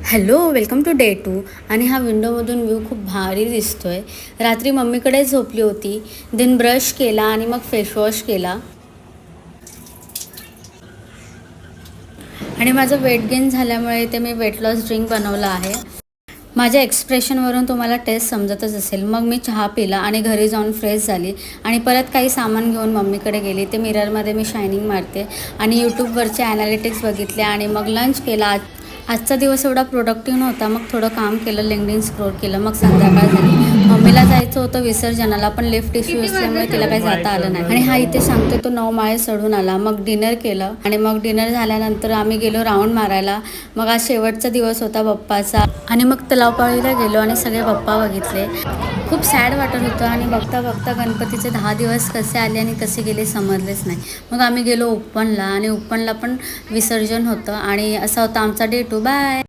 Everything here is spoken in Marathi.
Hello, welcome to day 2. आणि हा विंडोमधून व्ह्यू खूप भारी दिसतोय. रात्री मम्मीकडे झोपली होती. देन ब्रश केला आणि मग फेसवॉश केला. आणि माझं वेट गेन झाल्यामुळे ते मी वेट लॉस ड्रिंक बनवलं आहे. माझ्या एक्सप्रेशनवरून तुम्हाला टेस्ट समजतच असेल. मग मी चहा पिला आणि घरी जाऊन फ्रेश झाली आणि परत काही सामान घेऊन मम्मीकडे गेली. ते मिररमध्ये मी शायनिंग मारते आणि यूट्यूबवरचे ॲनालिटिक्स बघितले आणि मग लंच केला. आजचा दिवस एवढा प्रोडक्टिव्ह नव्हता. मग थोडं काम केलं, लिंक्डइन स्क्रोल केलं. मग संध्याकाळ झाली. मम्मीला जायचं होतं विसर्जनाला, पण लिफ्ट इश्यू असल्यामुळे तिला काही जाता आलं नाही. आणि हा इथे सांगते तो 9 माळे चढून आला. मग डिनर केलं आणि मग डिनर झाल्यानंतर आम्ही गेलो राऊंड मारायला. मग आज शेवटचा दिवस होता बाप्पाचा आणि मग तलावपाळीला गेलो आणि सगळे बाप्पा बघितले. खूप सॅड वाटत होतं आणि बघता बघता गणपतीचे 10 दिवस कसे आले आणि कसे गेले समजलेच नाही. मग आम्ही गेलो उपवनला आणि उपवनला पण विसर्जन होतं आणि असा होता आमचा डे 2. बाय.